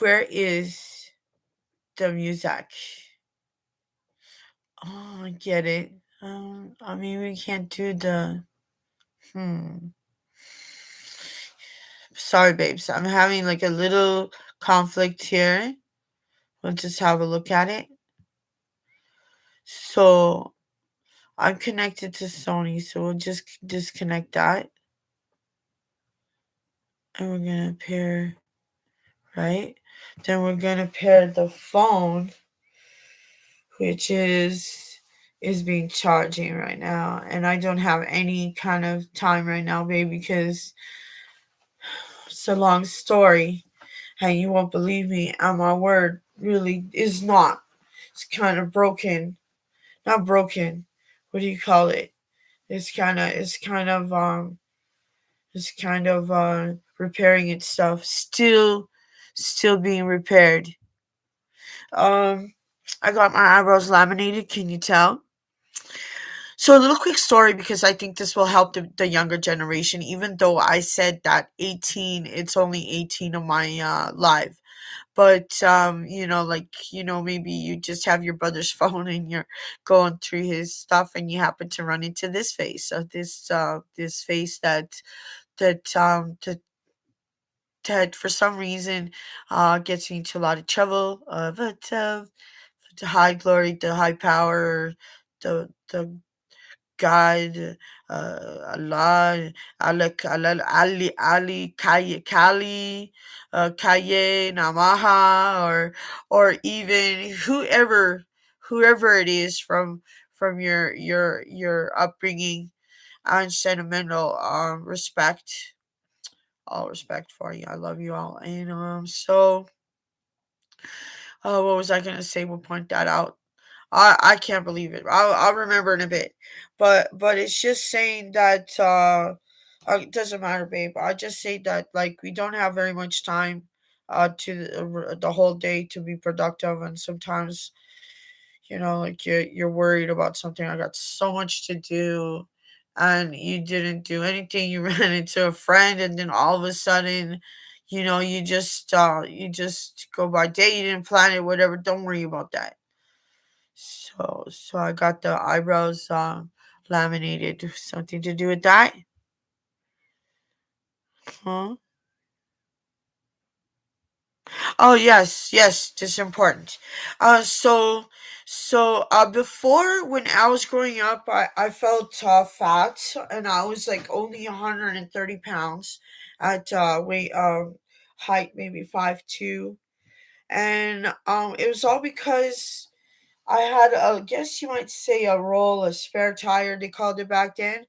where is the music? Oh, I get it. I mean, we can't do the. Hmm. Sorry, babes. I'm having like a little conflict here. Let's just have a look at it. So I'm connected to Sony, so we'll just disconnect that. And we're gonna pair, right? Then we're gonna pair the phone, which is being charging right now. And I don't have any kind of time right now, babe, because it's a long story. And you won't believe me, and my word really is not. It's kind of broken. Not broken. What do you call it? It's kind of repairing itself. Still being repaired. Um I got my eyebrows laminated, can you tell? So a little quick story because I think this will help the younger generation, even though I said that 18, it's only 18 on my live. But maybe you just have your brother's phone and you're going through his stuff and you happen to run into this face. So this face that for some reason gets me into a lot of trouble. But the high glory, the high power, the God, Allah, Ali, Kaye, Namaha, or even whoever it is from your upbringing and sentimental all respect for you. I love you all, and what was I gonna say? We'll point that out. I can't believe it. I'll remember in a bit, but it's just saying that it doesn't matter, babe. I just say that like we don't have very much time to the whole day to be productive, and sometimes like you're worried about something. I got so much to do, and you didn't do anything. You ran into a friend, and then all of a sudden. You just go by day. You didn't plan it, whatever. Don't worry about that. So I got the eyebrows laminated. Something to do with that? Huh? Oh yes, yes, this is important. Before when I was growing up, I felt fat, and I was like only 130 pounds at weight height maybe 5'2", and it was all because I had a guess you might say a roll, a spare tire they called it back then.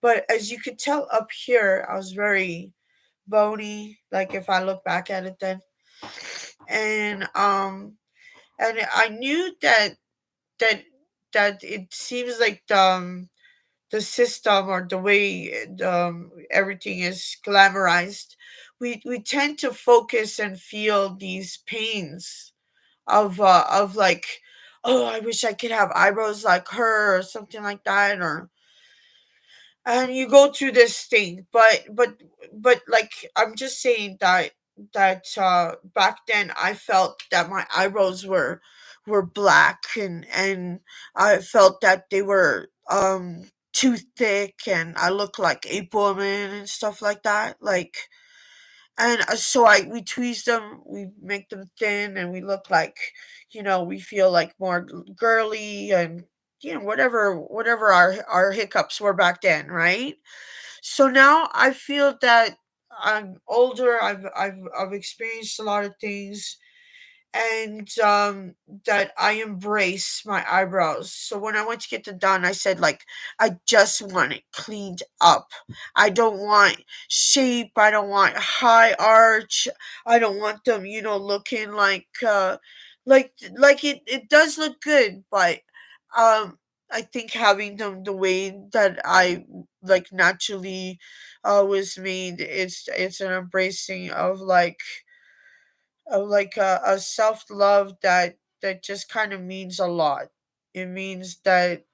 But as you could tell up here, I was very bony, like if I look back at it then. And I knew that that it seems like the system or the way everything is glamorized, we tend to focus and feel these pains of like, oh, I wish I could have eyebrows like her or something like that, or and you go through this thing. But like I'm just saying that back then I felt that my eyebrows were black, and I felt that they were too thick, and I looked like a woman and stuff like that, like. And so we tweeze them, we make them thin, and we look like, we feel like more girly, and whatever our hiccups were back then, right? So now I feel that I'm older. I've experienced a lot of things, and that I embrace my eyebrows. So when I went to get them done, I said like I just want it cleaned up. I don't want shape. I don't want high arch. I don't want them, looking like it does look good, but I think having them the way that I like naturally was made, it's an embracing of like a self love that just kind of means a lot. It means that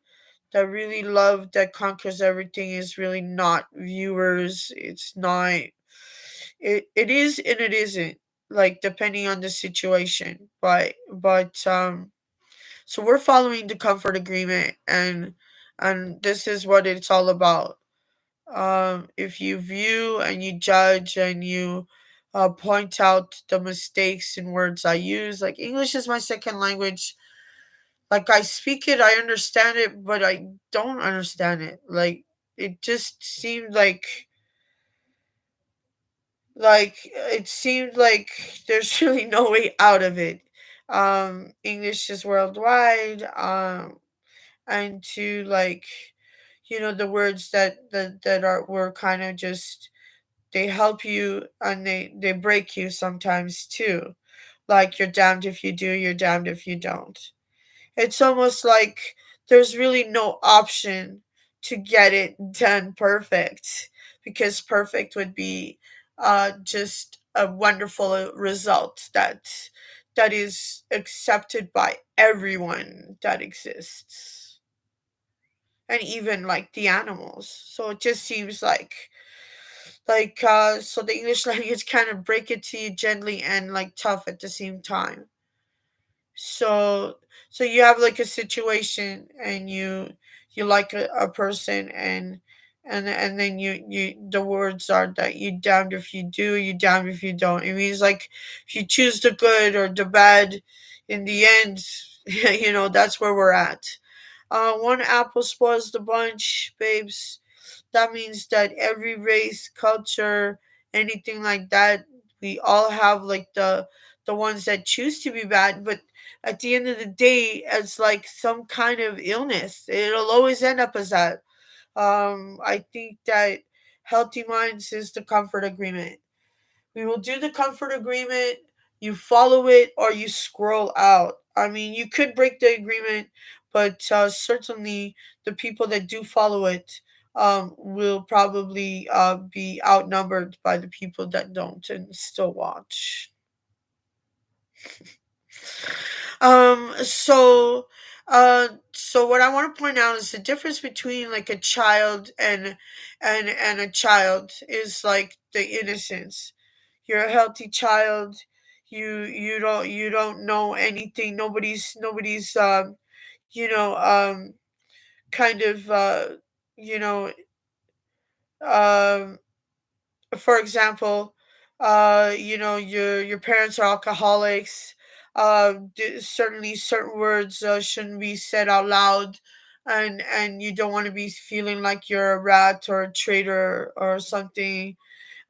really love that conquers everything is really not viewers. It's not. It is and it isn't. like depending on the situation. But so we're following the comfort agreement, and this is what it's all about. If you view and you judge and you point out the mistakes in words I use, like English is my second language. Like I speak it, I understand it, but I don't understand it. Like it just seemed like it seemed like there's really no way out of it. English is worldwide. And to like, the words that are were kind of just, they help you and they break you sometimes too. Like you're damned if you do, you're damned if you don't. It's almost like there's really no option to get it done perfect, because perfect would be just a wonderful result that is accepted by everyone that exists, and even like the animals. So it just seems so the English language kind of break it to you gently and like tough at the same time. So you have like a situation, and you like a person, and then you the words are that you damned if you do, you damned if you don't. It means like if you choose the good or the bad, in the end, that's where we're at. One apple spoils the bunch, babes. That means that every race, culture, anything like that, we all have like the ones that choose to be bad, but at the end of the day, it's like some kind of illness. It'll always end up as that. I think that healthy minds is the comfort agreement. We will do the comfort agreement, you follow it, or you scroll out. I mean, you could break the agreement, but certainly the people that do follow it will probably be outnumbered by the people that don't and still watch. So what I want to point out is the difference between like a child and a child is like the innocence. You're a healthy child. You don't know anything. Nobody's you know kind of you know um for example, your parents are alcoholics. Certainly, certain words shouldn't be said out loud, and you don't want to be feeling like you're a rat or a traitor or something,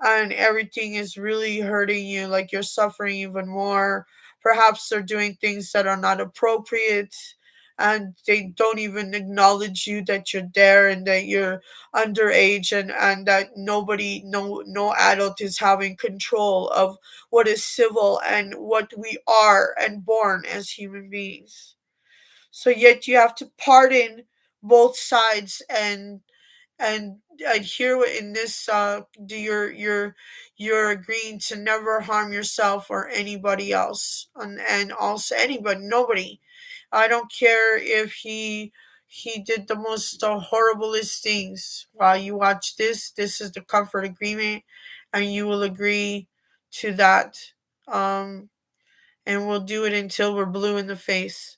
and everything is really hurting you, like you're suffering even more. Perhaps they're doing things that are not appropriate, and they don't even acknowledge you that you're there and that you're underage, and that no adult is having control of what is civil and what we are and born as human beings. So yet you have to pardon both sides, and here in this you're agreeing to never harm yourself or anybody else, and also anybody, nobody. I don't care if he did the most horriblest things. While you watch this is the comfort agreement, and you will agree to that. um and we'll do it until we're blue in the face.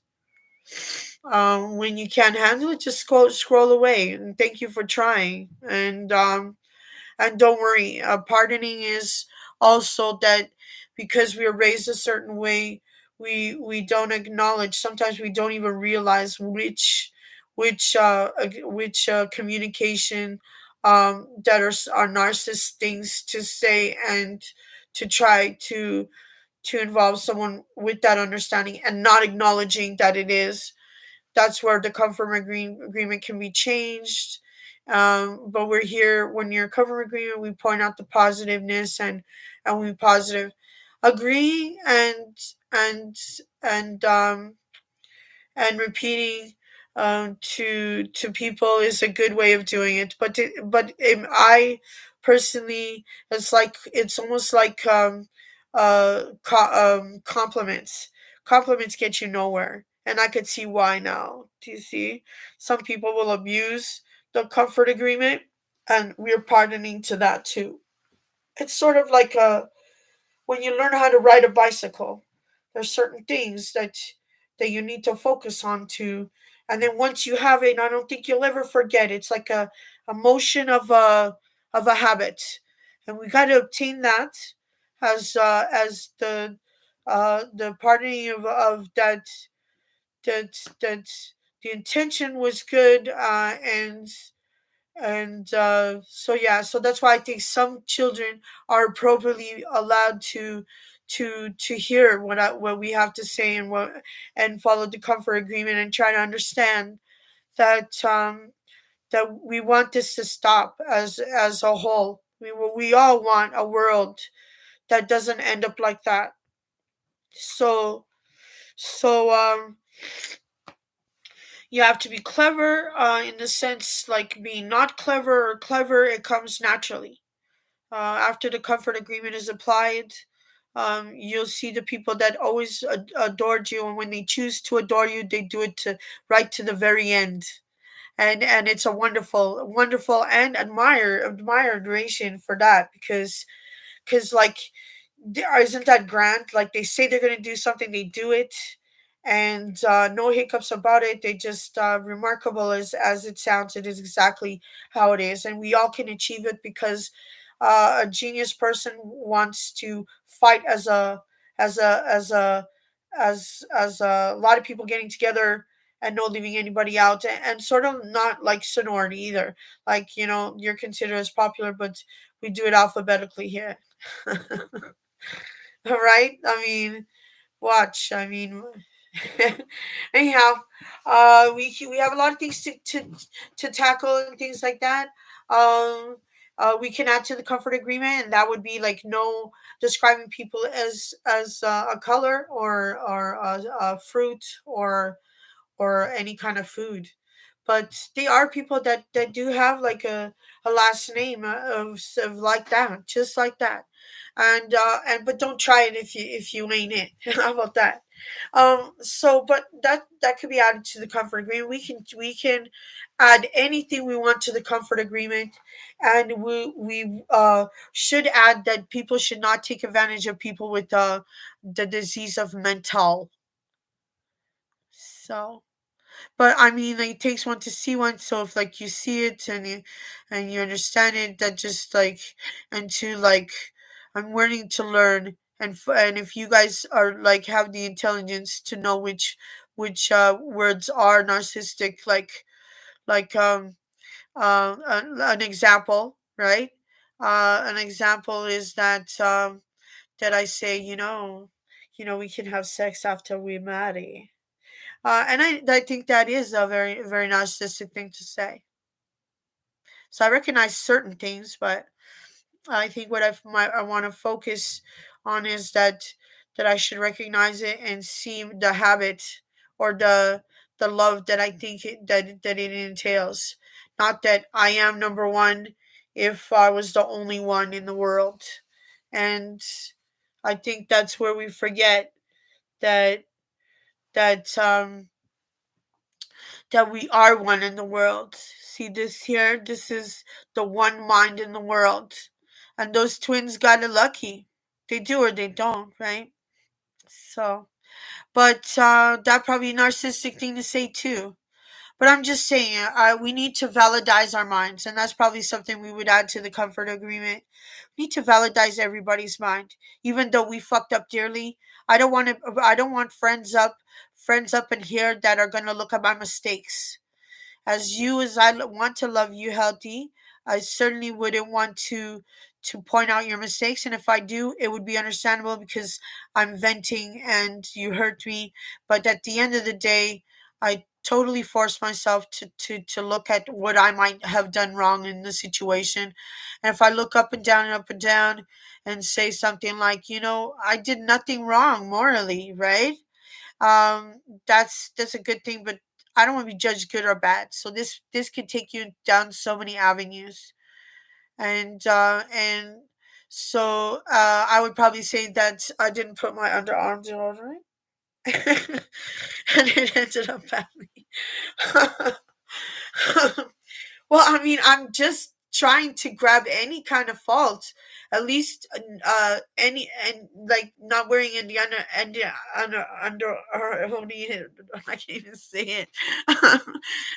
When you can't handle it, just scroll away, and thank you for trying. And don't worry, pardoning is also that, because we are raised a certain way, we don't acknowledge. Sometimes we don't even realize which communication that are narcissist things to say, and to try to involve someone with that understanding and not acknowledging that it is. That's where the comfort agreement can be changed. But we're here when you're comfort agreement. We point out the positiveness, and we positive agree, and and um, and repeating to people is a good way of doing it. I personally, it's almost like compliments. Compliments get you nowhere, and I could see why now. Do you see? Some people will abuse the comfort agreement, and we're pardoning to that too. It's sort of like when you learn how to ride a bicycle, there's certain things that you need to focus on to, and then once you have it, I don't think you'll ever forget. It's like a motion of a habit, and we got to obtain that as the pardoning of that the intention was good, and so yeah, so that's why I think some children are appropriately allowed to hear what we have to say, and follow the comfort agreement, and try to understand that that we want this to stop as a whole. We all want a world that doesn't end up like that. So so you have to be clever, in the sense like being not clever or clever, it comes naturally. After the comfort agreement is applied, you'll see the people that always adored you, and when they choose to adore you, they do it to right to the very end. And it's a wonderful and admiration for that, because like, isn't that grand? Like, they say they're going to do something, they do it, and no hiccups about it. They just, remarkable as it sounds, it is exactly how it is, and we all can achieve it because a genius person wants to fight as a lot of people getting together and not leaving anybody out, and sort of not like sonority either. Like, you're considered as popular, but we do it alphabetically here. Right? I mean, watch. I mean, anyhow, we have a lot of things to tackle and things like that. Um, we can add to the comfort agreement, and that would be like no describing people as a color or a fruit or any kind of food. But they are people that do have like a last name, of like that, just like that, and but don't try it if you ain't it. How about that? So, but that could be added to the comfort agreement. We can add anything we want to the comfort agreement, and we should add that people should not take advantage of people with the disease of mental. So. But I mean, like, it takes one to see one. So if like you see it and you understand it, that just like, and to like, I'm learning to learn, and if you guys are like have the intelligence to know which words are narcissistic, like an example, right? An example is that I say, we can have sex after we marry. And I think that is a very narcissistic thing to say. So I recognize certain things, but I think what I want to focus on is that I should recognize it and see the habit or the love that I think that it entails. Not that I am number one if I was the only one in the world. And I think that's where we forget that that that we are one in the world. See this here? This is the one mind in the world. And those twins got it lucky. They do or they don't, right? So, but that probably a narcissistic thing to say too. But I'm just saying, we need to validize our minds, and that's probably something we would add to the comfort agreement. We need to validize everybody's mind, even though we fucked up dearly. I don't want to. I don't want friends up in here that are gonna look at my mistakes. As I want to love you healthy, I certainly wouldn't want to point out your mistakes, and if I do, it would be understandable because I'm venting and you hurt me. But at the end of the day, I totally force myself to look at what I might have done wrong in the situation. And if I look up and down and say something like, I did nothing wrong morally, right? That's a good thing, but I don't want to be judged good or bad. So this could take you down so many avenues, and so I would probably say that I didn't put my underarms in order, and it ended up badly. Well, I mean, I'm just trying to grab any kind of fault, at least any, and like not wearing any under or only, I can't even say it.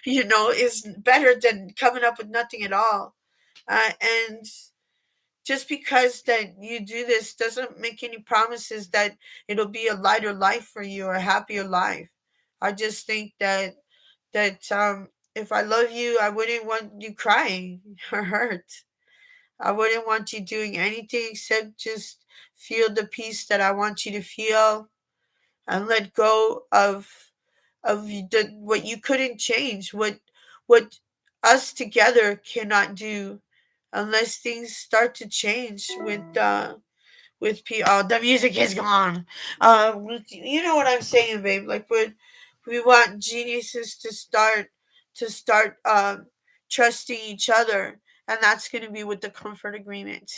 Is better than coming up with nothing at all. And just because that you do this doesn't make any promises that it'll be a lighter life for you or a happier life. I just think that if I love you, I wouldn't want you crying or hurt. I wouldn't want you doing anything except just feel the peace that I want you to feel, and let go of what you couldn't change, what us together cannot do, unless things start to change with oh, the music is gone. You know what I'm saying, babe? Like, we want geniuses to start trusting each other, and that's going to be with the comfort agreement.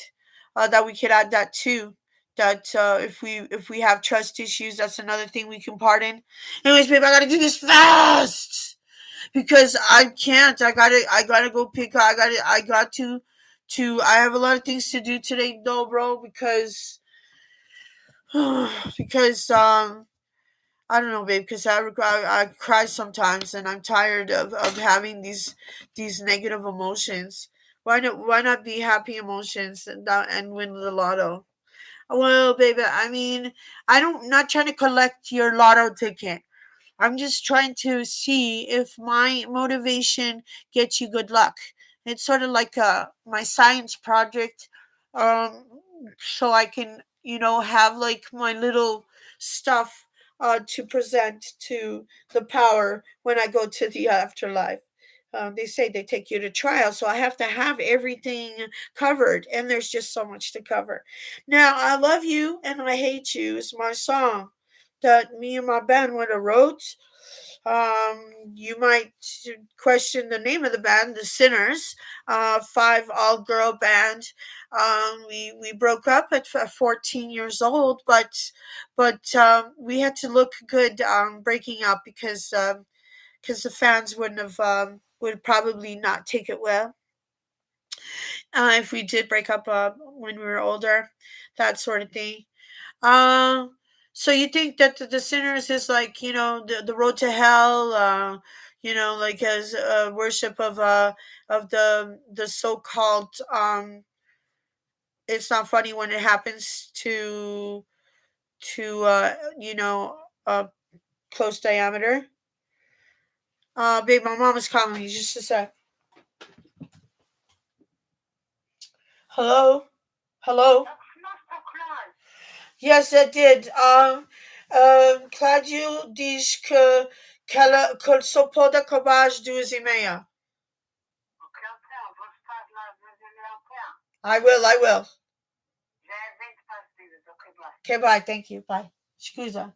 That we could add that too. That if we have trust issues, that's another thing we can pardon. Anyways, babe, I gotta do this fast because I can't. I gotta go pick. I have a lot of things to do today, though, bro. Because I don't know, babe. Because I cry sometimes, and I'm tired of having these negative emotions. Why not be happy emotions and win the lotto? Well, baby, I mean, not trying to collect your lotto ticket. I'm just trying to see if my motivation gets you good luck. It's sort of like my science project, um, so I can, have like my little stuff to present to the power when I go to the afterlife. They say they take you to trial, so I have to have everything covered, and there's just so much to cover. Now, I Love You and I Hate You is my song that me and my band would have wrote. You might question the name of the band, The Sinners, five all-girl band. We broke up at 14 years old, but we had to look good breaking up because the fans would probably not take it well if we did break up when we were older, that sort of thing. Um, so you think that the sinners is like, the road to hell, like as worship of the so-called it's not funny when it happens to uh close diameter. Babe, my mom is calling me. Just a sec. Hello, hello. Yes, I did. Claudio diz que ele só pode acabar às 2:30. I will, I will. Okay, bye. Thank you. Bye. Scusa.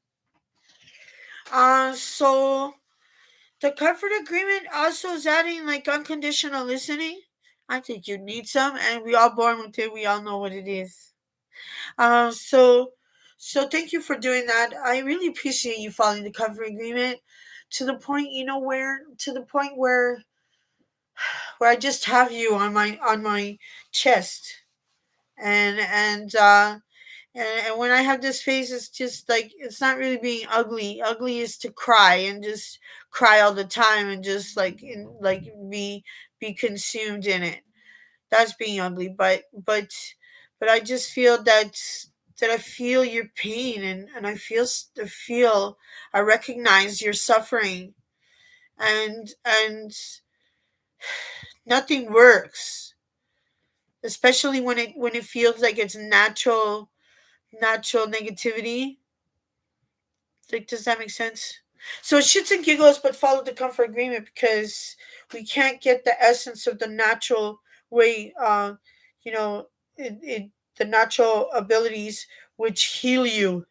So the comfort agreement also is adding like unconditional listening. I think you need some, and we all born with it. We all know what it is. Uh, so, so thank you for doing that. I really appreciate you following the comfort agreement to the point, where I just have you on my chest, and and when I have this face, it's just like it's not really being ugly. Ugly is to cry and just cry all the time and just be consumed in it. That's being ugly. But I just feel that I feel your pain, and I recognize your suffering, and nothing works, especially when it feels like it's natural negativity. Like, does that make sense? So it's shits and giggles, but follow the comfort agreement because we can't get the essence of the natural way. You know, it the natural abilities which heal you,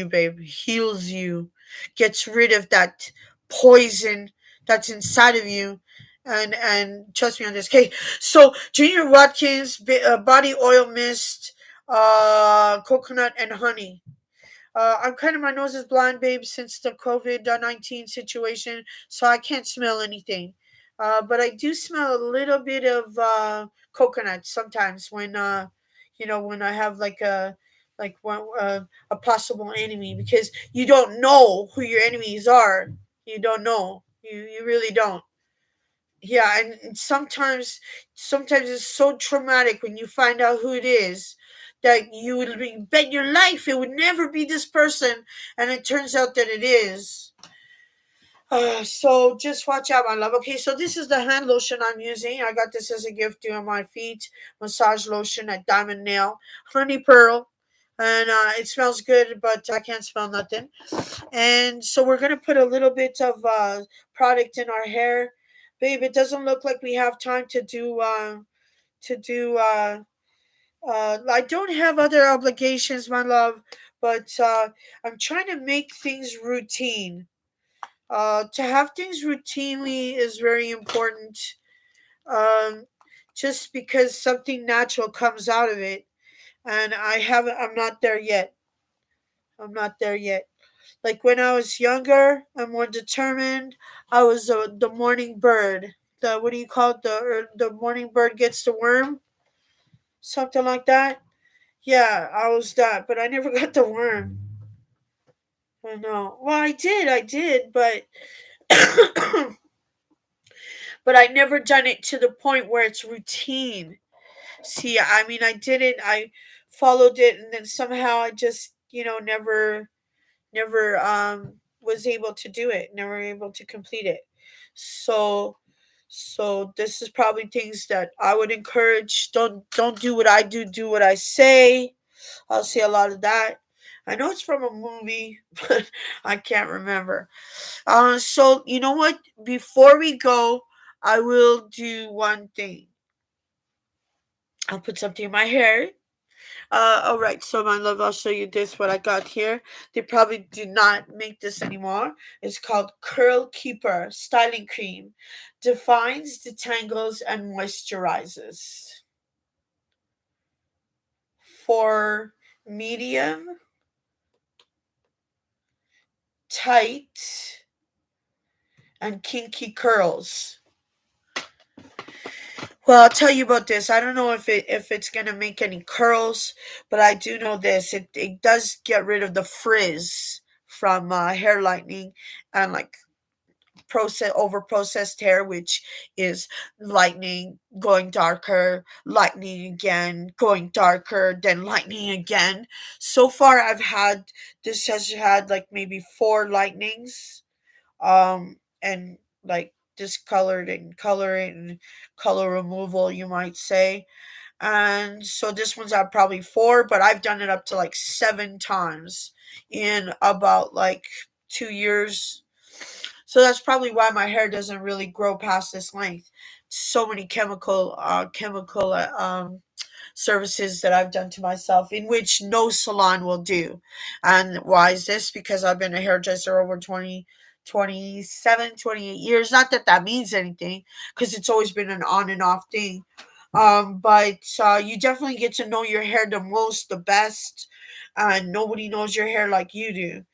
babe, heals you, gets rid of that poison that's inside of you. And trust me on this. Okay, so Junior Watkins, body oil mist, coconut and honey. I'm kind of, my nose is blind, babe, since the COVID-19 situation, so I can't smell anything. But I do smell a little bit of coconut sometimes when when I have like one a possible enemy, because you don't know who your enemies are. You don't know. You really don't. Yeah, and sometimes it's so traumatic when you find out who it is, that you would bet your life it would never be this person, and it turns out that it is. So just watch out, my love. Okay, so this is the hand lotion I'm using. I got this as a gift on my feet. Massage lotion at Diamond Nail, honey pearl, and it smells good, but I can't smell nothing. And so we're gonna put a little bit of product in our hair, babe. It doesn't look like we have time to do to do. I don't have other obligations, my love, but I'm trying to make things routine. To have things routinely is very important. Um, just because something natural comes out of it, and I haven't. I'm not there yet. I'm not there yet. Like when I was younger and more determined, I was the morning bird. The what do you call it? The morning bird gets the worm, something like that. Yeah, I was that, but I never got the worm. I know. Well, I did, but but I never done it to the point where it's routine. See, I mean, I did it. I followed it, and then somehow I just, never was able to do it, never able to complete it. So this is probably things that I would encourage. Don't do what I do, do what I say. I'll say a lot of that. I know it's from a movie, but I can't remember. So you know what? Before we go, I will do one thing. I'll put something in my hair. All right, so my love, I'll show you this. What I got here. They probably do not make this anymore. It's called Curl Keeper Styling Cream. Defines, detangles, and moisturizes for medium, tight, and kinky curls. Well, I'll tell you about this. I don't know if it's gonna make any curls, but I do know this. It does get rid of the frizz from hair lightening and like processed hair, which is lightening, going darker, lightening again, going darker, then lightening again. So far, this has had like maybe four lightnings, and like discolored and color removal, you might say. And so this one's at probably four, but I've done it up to like seven times in about like 2 years. So that's probably why my hair doesn't really grow past this length. So many chemical services that I've done to myself, in which no salon will do. And why is this? Because I've been a hairdresser over 27, 28 years. Not that that means anything, because it's always been an on and off thing. But you definitely get to know your hair the most, the best, and nobody knows your hair like you do.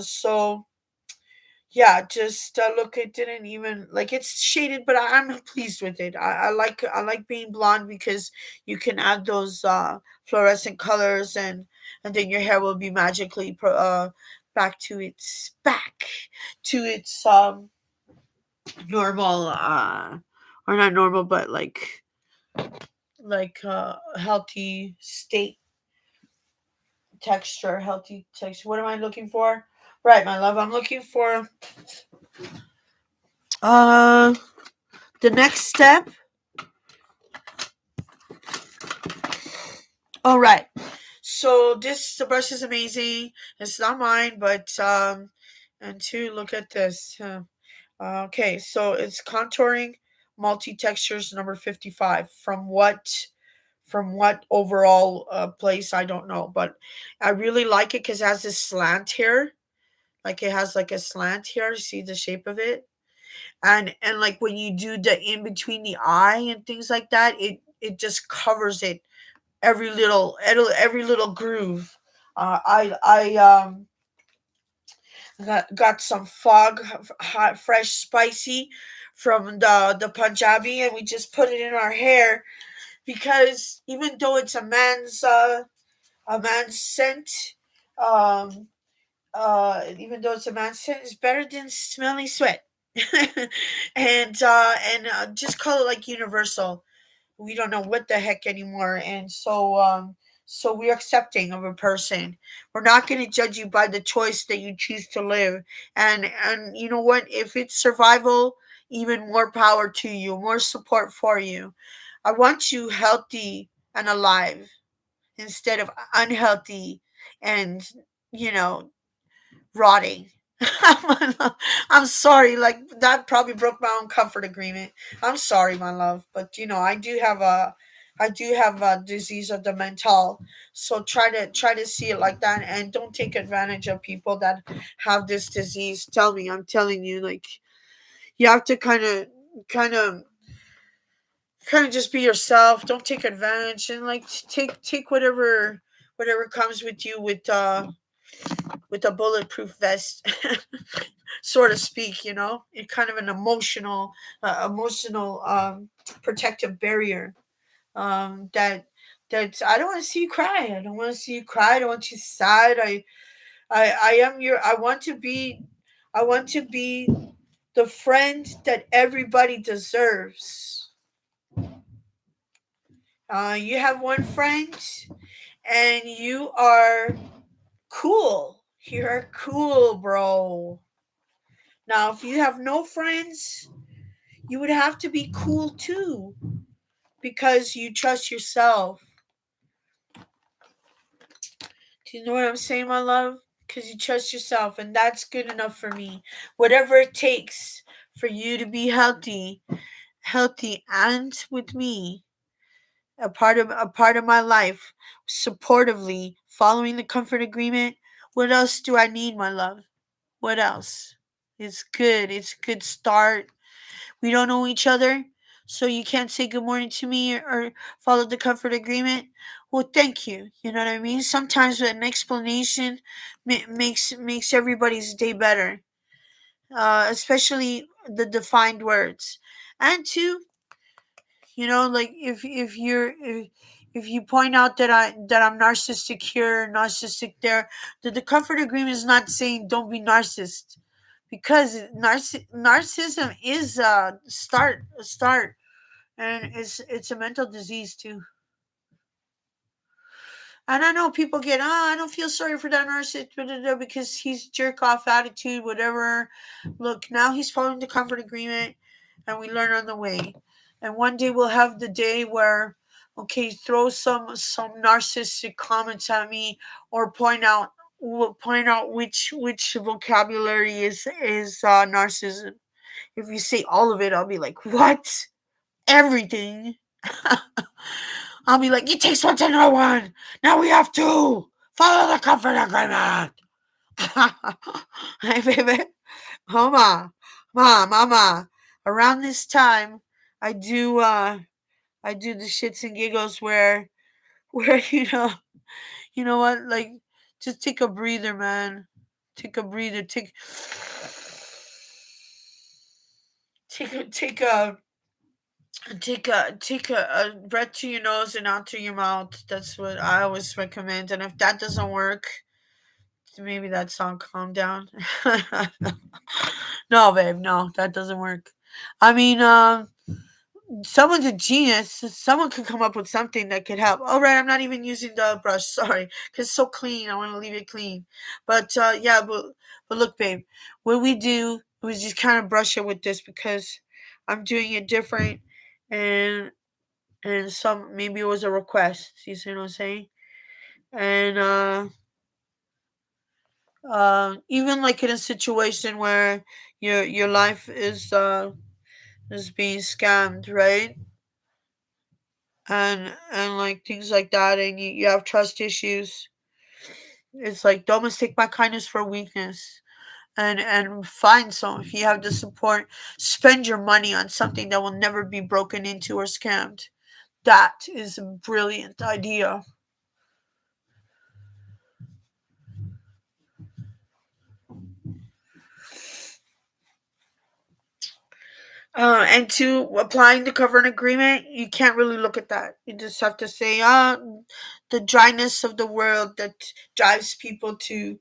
So yeah, just look, it didn't even like, it's shaded, but I'm pleased with it. I like being blonde because you can add those fluorescent colors, and then your hair will be magically back to its normal, or not normal, but like healthy state, texture, healthy texture. What am I looking for? Right, my love, I'm looking for uh the next step. All right. So the brush is amazing. It's not mine, but and two, look at this. Okay, so it's contouring multi textures number 55. From what overall place, I don't know, but I really like it because it has this slant here. Like it has like a slant here. See the shape of it, and like when you do the in between the eye and things like that, it just covers it, every little groove. I got some fog, hot, fresh, spicy from the Punjabi, and we just put it in our hair because even though it's a man's scent, um, even though it's a man's scent, it's better than smelling sweat. And just call it like universal. We don't know what the heck anymore, and so we're accepting of a person. We're not going to judge you by the choice that you choose to live. And you know what, if it's survival, even more power to you, more support for you. I want you healthy and alive instead of unhealthy and, you know, rotting. I'm sorry, like that probably broke my own comfort agreement. I'm sorry, my love, but I do have a disease of the mental. So try to see it like that, and don't take advantage of people that have this disease. Tell me, I'm telling you, like you have to kind of kind of just be yourself. Don't take advantage, and like take whatever comes with you with a bulletproof vest. So to speak, you know, it kind of an emotional protective barrier. That I don't want to see you cry. I don't want to see you cry. I don't want you sad. I am your. I want to be the friend that everybody deserves. You have one friend, and you are cool. You're cool, bro. Now, if you have no friends, you would have to be cool too because you trust yourself. Do you know what I'm saying, my love? Because you trust yourself, and that's good enough for me. Whatever it takes for you to be healthy, and with me, a part of my life, supportively following the comfort agreement. What else do I need, my love? What else? It's good. It's a good start. We don't know each other, so you can't say good morning to me or follow the comfort agreement. Well, thank you. You know what I mean? Sometimes an explanation makes everybody's day better, especially the defined words. And two, you know, like if you point out that I'm narcissistic here, narcissistic there, the comfort agreement is not saying don't be narcissist, because narcissism is a start, and it's a mental disease too. And I know people get, I don't feel sorry for that narcissist, blah, blah, blah, because he's jerk off attitude, whatever. Look, now he's following the comfort agreement, and we learn on the way. And one day we'll have the day where, okay, throw some narcissistic comments at me, or point out which vocabulary is narcissism. If you say all of it, I'll be like, what? Everything. I'll be like, it takes one to know one. Now we have two. Follow the comfort agreement. Hey, baby. Mama. Mama. Around this time, I do, I do the shits and giggles where, you know what? Like, just take a breather, man. Take a breather. Take a take a breath to your nose and out to your mouth. That's what I always recommend. And if that doesn't work, maybe that song "Calm Down." No, babe, no, that doesn't work. I mean, someone's a genius. Someone could come up with something that could help. All right, I'm not even using the brush. Sorry, because it's so clean. I want to leave it clean. But yeah, but look, babe, what we do was just kind of brush it with this because I'm doing it different, and some maybe it was a request. You see what I'm saying? And even like in a situation where your life is being scammed, right? And like things like that, and you have trust issues. It's like, don't mistake my kindness for weakness. And find some, if you have the support, spend your money on something that will never be broken into or scammed. That is a brilliant idea. And to applying the covenant agreement, you can't really look at that. You just have to say, the dryness of the world that drives people to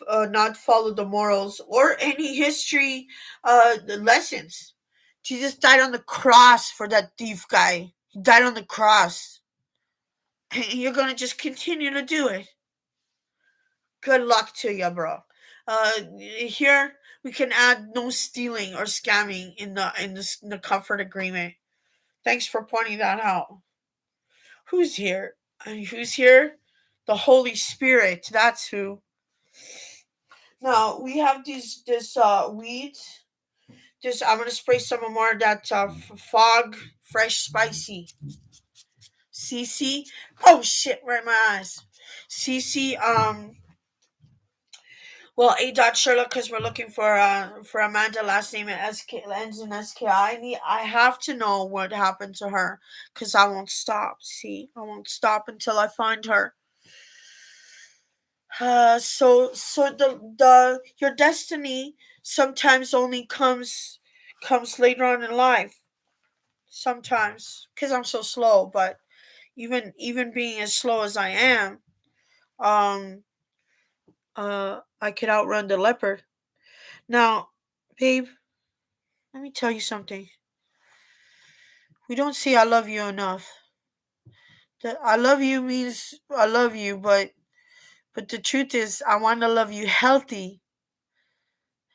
not follow the morals or any history lessons. Jesus died on the cross for that thief guy. He died on the cross. And you're gonna just continue to do it. Good luck to you, bro. Here we can add no stealing or scamming in the comfort agreement. Thanks for pointing that out. Who's here? Who's here? The Holy Spirit. That's who. Now we have this weed. Just I'm gonna spray some more of that fog, fresh, spicy. Cici. Oh shit! Right in my eyes. Cici. Well, A. Dot Sherlock, because we're looking for Amanda. Last name at SK ends in SKI. I have to know what happened to her, because I won't stop. See, I won't stop until I find her. So the your destiny sometimes only comes later on in life. Sometimes, because I'm so slow. But even being as slow as I am, um, I could outrun the leopard. Now, babe, let me tell you something. We don't say I love you enough. The I love you means I love you, but the truth is I want to love you healthy.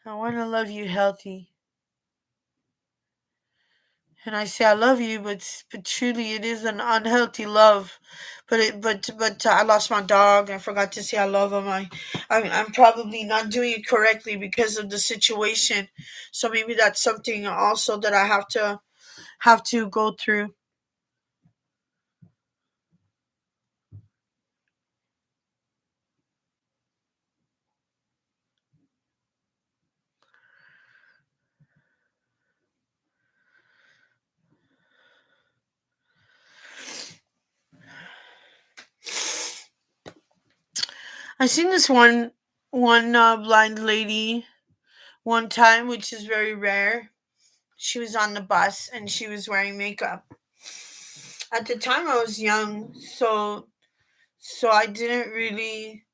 I want to love you healthy. And I say I love you, but truly it is an unhealthy love. But I lost my dog. I forgot to say I love him. I'm probably not doing it correctly because of the situation. So maybe that's something also that I have to go through. I seen this one blind lady one time, which is very rare. She was on the bus and she was wearing makeup. At the time, I was young, so I didn't really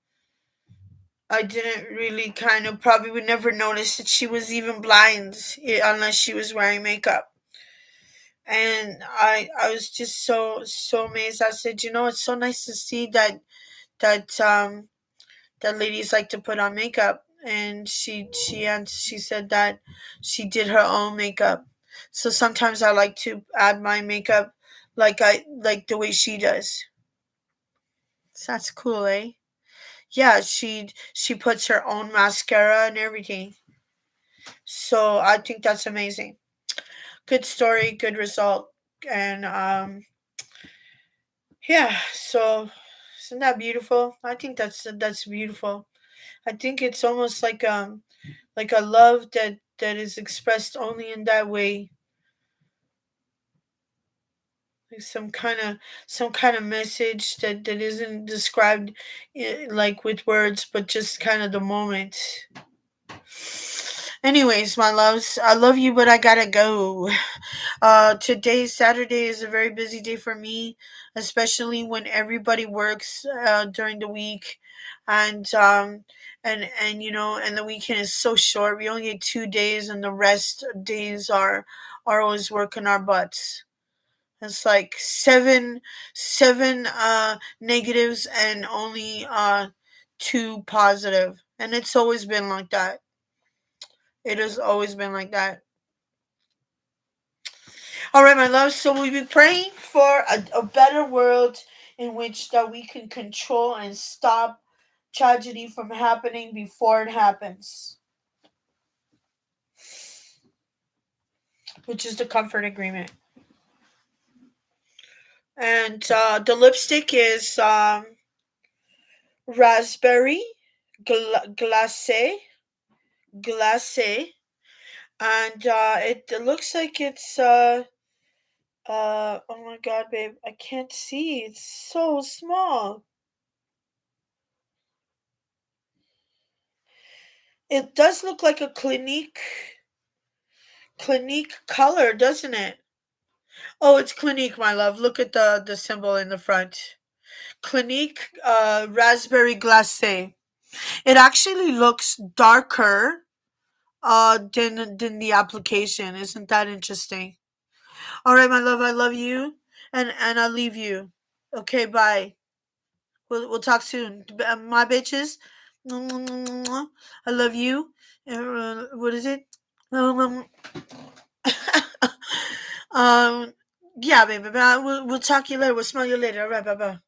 kind of probably would never notice that she was even blind, unless she was wearing makeup. And I was just so amazed. I said, it's so nice to see that ladies like to put on makeup. And she said that she did her own makeup. So sometimes I like to add my makeup like the way she does. So that's cool, eh? Yeah, she puts her own mascara and everything. So I think that's amazing. Good story, good result. And yeah, so isn't that beautiful? I think that's beautiful. I think it's almost like a love that is expressed only in that way, like some kind of message that isn't described like with words, but just kind of the moment. Anyways, my loves, I love you, but I gotta go. Today, Saturday, is a very busy day for me, especially when everybody works during the week, and and the weekend is so short. We only get 2 days, and the rest days are always working our butts. It's like seven negatives and only two positive, and it's always been like that. It has always been like that. All right, my love. So we'll be praying for a better world in which that we can control and stop tragedy from happening before it happens, which is the comfort agreement. And the lipstick is raspberry glacé, and it looks like it's oh my god, babe, I can't see. It's so small. It does look like a Clinique color, doesn't it? Oh, it's Clinique, my love. Look at the symbol in the front. Clinique raspberry glacé. It actually looks darker than the application. Isn't that interesting? All right, my love, I love you, and I'll leave you. Okay, bye. We'll talk soon. My bitches. I love you. What is it? Um, um, yeah, baby. We'll talk you later. We'll smell you later. All right, bye bye.